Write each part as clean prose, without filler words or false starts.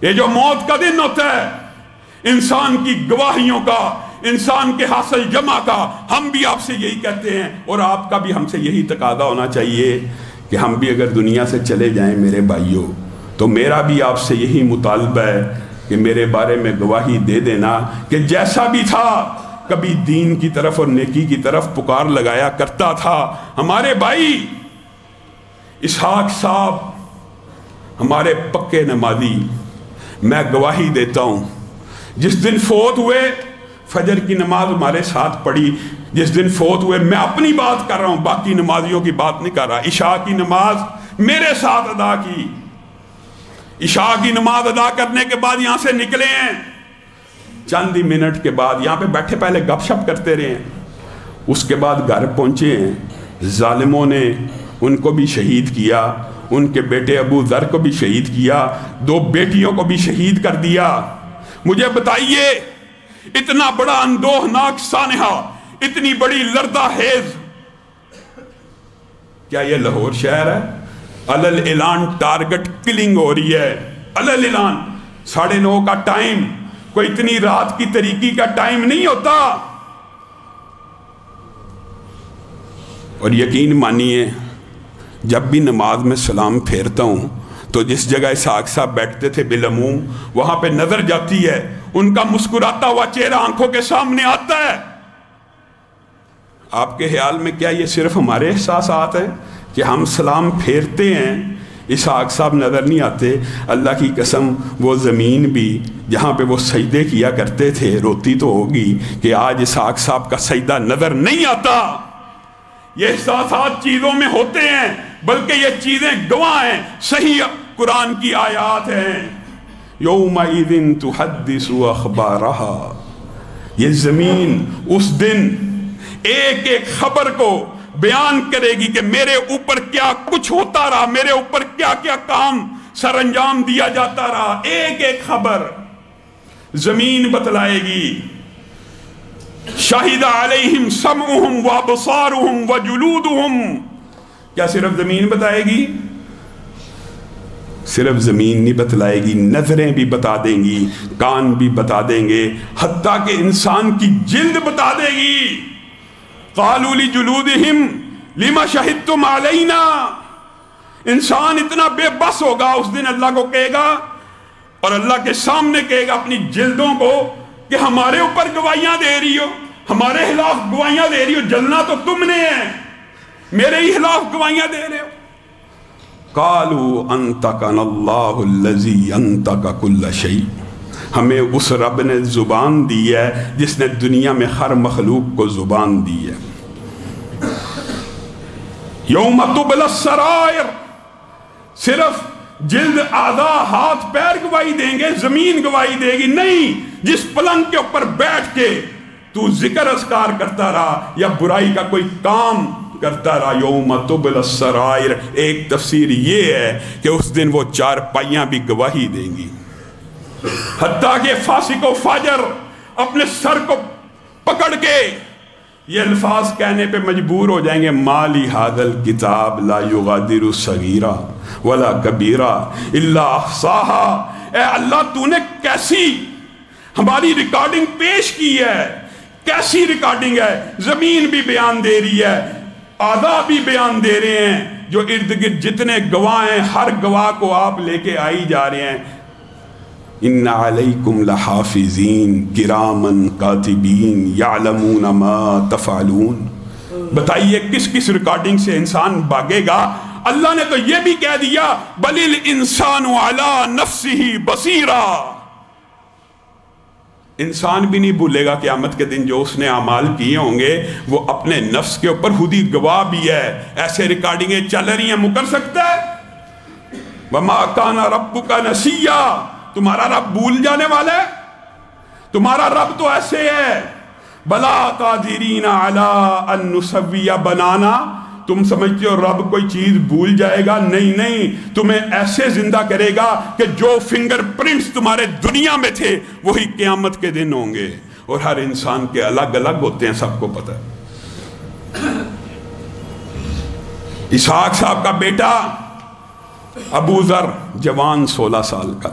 یہ جو موت کا دن ہوتا ہے انسان کی گواہیوں کا، انسان کے حاصل جمع کا، ہم بھی آپ سے یہی کہتے ہیں اور آپ کا بھی ہم سے یہی تقاضا ہونا چاہیے کہ ہم بھی اگر دنیا سے چلے جائیں میرے بھائیوں تو میرا بھی آپ سے یہی مطالبہ ہے کہ میرے بارے میں گواہی دے دینا کہ جیسا بھی تھا کبھی دین کی طرف اور نیکی کی طرف پکار لگایا کرتا تھا۔ ہمارے بھائی اسحاق صاحب ہمارے پکے نمازی، میں گواہی دیتا ہوں، جس دن فوت ہوئے فجر کی نماز ہمارے ساتھ پڑھی، جس دن فوت ہوئے، میں اپنی بات کر رہا ہوں، باقی نمازیوں کی بات نہیں کر رہا، عشاء کی نماز میرے ساتھ ادا کی۔ عشاء کی نماز ادا کرنے کے بعد یہاں سے نکلے ہیں، چند ہی منٹ کے بعد یہاں پہ بیٹھے پہلے گپ شپ کرتے رہے ہیں، اس کے بعد گھر پہنچے ہیں، ظالموں نے ان کو بھی شہید کیا، ان کے بیٹے ابو ذر کو بھی شہید کیا، 2 بیٹیوں کو بھی شہید کر دیا۔ مجھے بتائیے اتنا بڑا اندوہناک سانحہ، اتنی بڑی لردہ خیز، کیا یہ لاہور شہر ہے؟ علل اعلان ٹارگٹ کلنگ ہو رہی ہے، علل اعلان 9:30 کا ٹائم، کوئی اتنی رات کی طریقی کا ٹائم نہیں ہوتا۔ اور یقین مانیے جب بھی نماز میں سلام پھیرتا ہوں تو جس جگہ اسحاق صاحب بیٹھتے تھے بالعموم وہاں پہ نظر جاتی ہے، ان کا مسکراتا ہوا چہرہ آنکھوں کے سامنے آتا ہے۔ آپ کے خیال میں کیا یہ صرف ہمارے احساسات ہیں کہ ہم سلام پھیرتے ہیں اسحاق صاحب نظر نہیں آتے؟ اللہ کی قسم وہ زمین بھی جہاں پہ وہ سجدے کیا کرتے تھے روتی تو ہوگی کہ آج اسحاق صاحب کا سجدہ نظر نہیں آتا۔ یہ احساسات چیزوں میں ہوتے ہیں، بلکہ یہ چیزیں گواہ ہیں، صحیح قرآن کی آیات ہیں۔ یومئذ تحدث اخبارہا، یہ زمین اس دن ایک ایک خبر کو بیان کرے گی کہ میرے اوپر کیا کچھ ہوتا رہا، میرے اوپر کیا کیا کام سر انجام دیا جاتا رہا، ایک ایک خبر زمین بتلائے گی۔ شاہد علیہم سمعہم وابصارہم وجلودہم، کیا صرف زمین بتائے گی؟ صرف زمین نہیں بتلائے گی، نظریں بھی بتا دیں گی، کان بھی بتا دیں گے، حتیٰ کہ انسان کی جلد بتا دے گی۔ قالوا لجلودہم لما شہدتم علینا، انسان اتنا بے بس ہوگا اس دن اللہ کو کہے گا، اور اللہ کے سامنے کہے گا اپنی جلدوں کو کہ ہمارے اوپر گواہیاں دے رہی ہو، ہمارے خلاف گواہیاں دے رہی ہو، جلنا تو تم نے ہے، میرے ہی خلاف گواہیاں دے رہے ہو۔ قالوا انطقنا اللہ الذی انطق کل شیء، ہمیں اس رب نے زبان دی ہے جس نے دنیا میں ہر مخلوق کو زبان دی ہے۔ یوم تبلی السرائر، صرف جلد اعضاء ہاتھ پیر گواہی دیں گے، زمین گواہی دے گی نہیں۔ جس پلنگ کے اوپر بیٹھ کے تو ذکر اذکار کرتا رہا یا برائی کا کوئی کام کرتا رہا، یوم تبلی السرائر، ایک تفسیر یہ ہے کہ اس دن وہ 4 پائیاں بھی گواہی دیں گی، حتیٰ کہ فاسق و فاجر اپنے سر کو پکڑ کے یہ الفاظ کہنے پہ مجبور ہو جائیں گے، مالی ھذا الکتاب لا یغادر صغیرہ ولا کبیرہ الا احصاها، اے اللہ تو نے کیسی ہماری ریکارڈنگ پیش کی ہے، کیسی ریکارڈنگ ہے، زمین بھی بیان دے رہی ہے، اعضاء بھی بیان دے رہے ہیں، جو ارد گرد جتنے گواہ ہیں ہر گواہ کو آپ لے کے آئی جا رہے ہیں۔ ان علیکم لحافظین کراماً کاتبین یعلمون ما تفعلون، بتائیے کس کس ریکارڈنگ سے انسان بھاگے گا؟ اللہ نے تو یہ بھی کہہ دیا بل الانسان علی نفسہ بصیرہ، انسان بھی نہیں بھولے گا قیامت کے دن جو اس نے اعمال کیے ہوں گے، وہ اپنے نفس کے اوپر خود ہی گواہ بھی ہے۔ ایسے ریکارڈنگیں چل رہی ہیں، مکر سکتا ہے؟ وما کان ربک نسیا، تمہارا رب بھول جانے والا ہے؟ تمہارا رب تو ایسے ہے، بلا قادرین علی ان نسوی بنانا، تم سمجھتے ہو رب کوئی چیز بھول جائے گا؟ نہیں نہیں، تمہیں ایسے زندہ کرے گا کہ جو فنگر پرنٹس تمہارے دنیا میں تھے وہی قیامت کے دن ہوں گے، اور ہر انسان کے الگ الگ ہوتے ہیں، سب کو پتہ ہے۔ اسحاق صاحب کا بیٹا ابو ذر جوان 16 سال کا،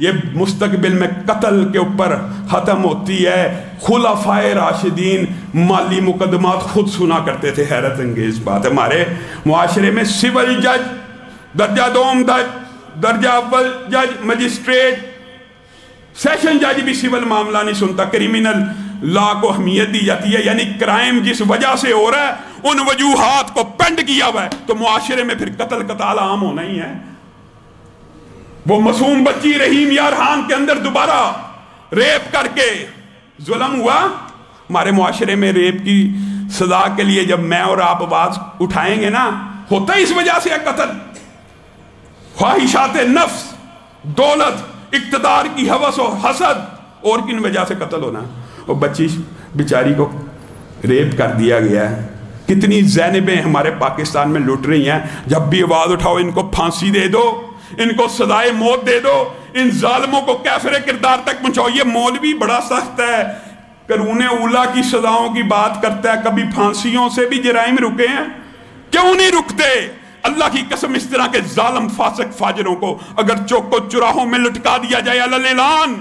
یہ مستقبل میں قتل کے اوپر ختم ہوتی ہے. خلفائے راشدین مالی مقدمات خود سنا کرتے تھے. حیرت انگیز بات ہے، ہمارے معاشرے میں سول جج، درجہ دوم درجہ اول جج، مجسٹریٹ، سیشن جج بھی سول معاملہ نہیں سنتا. کریمنل لا کو اہمیت دی جاتی ہے، یعنی کرائم جس وجہ سے ہو رہا ہے ان وجوہات کو پینڈ کیا ہوا ہے، تو معاشرے میں پھر قتل قتال عام ہونا ہی ہے. وہ معصوم بچی رحیم یارحان کے اندر دوبارہ ریپ کر کے ظلم ہوا. ہمارے معاشرے میں ریپ کی سزا کے لیے جب میں اور آپ آواز اٹھائیں گے نا، ہوتا ہے اس وجہ سے قتل. خواہشات نفس، دولت، اقتدار کی ہوس و حسد، اور کن وجہ سے قتل ہونا. اور بچی بیچاری کو ریپ کر دیا گیا ہے. کتنی زینبیں ہمارے پاکستان میں لٹ رہی ہیں. جب بھی آواز اٹھاؤ ان کو پھانسی دے دو، ان کو سزائے موت دے دو، ان ظالموں کو کافر کردار تک پہنچاؤ. یہ مولوی بڑا سخت ہے، قرون اولیٰ کی سزاؤں کی بات کرتا ہے. کبھی پھانسیوں سے بھی جرائم رکے ہیں؟ کیوں نہیں رکتے؟ اللہ کی قسم اس طرح کے ظالم فاسق فاجروں کو اگر چوک و چراہوں میں لٹکا دیا جائے علی الاعلان.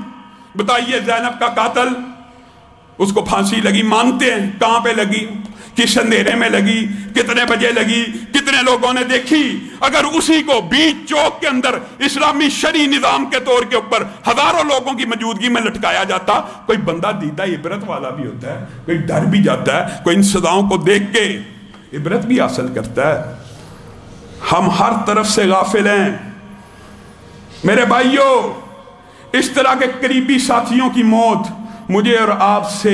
بتائیے زینب کا قاتل، اس کو پھانسی لگی، مانتے ہیں کہاں پہ لگی، کس اندھیرے میں لگی، کتنے بجے لگی، کتنے لوگوں نے دیکھی؟ اگر اسی کو بیچ چوک کے اندر اسلامی شرعی نظام کے طور کے اوپر ہزاروں لوگوں کی موجودگی میں لٹکایا جاتا، کوئی بندہ دیدہ عبرت والا بھی ہوتا ہے، کوئی ڈر بھی جاتا ہے، کوئی ان سزاؤں کو دیکھ کے عبرت بھی حاصل کرتا ہے. ہم ہر طرف سے غافل ہیں. میرے بھائیوں، اس طرح کے قریبی ساتھیوں کی موت مجھے اور آپ سے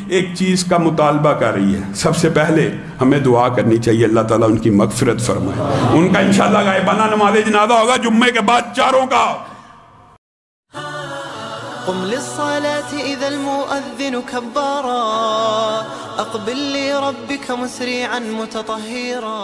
ایک چیز کا مطالبہ کر رہی ہے. سب سے پہلے ہمیں دعا کرنی چاہیے اللہ تعالیٰ ان کی مغفرت فرمائے. ان کا انشاءاللہ غائبانہ نماز جنازہ ہوگا جمعے کے بعد چاروں کا. قم للصلاة إذا المؤذن كبارا أقبل لربك مسرعا متطهرا.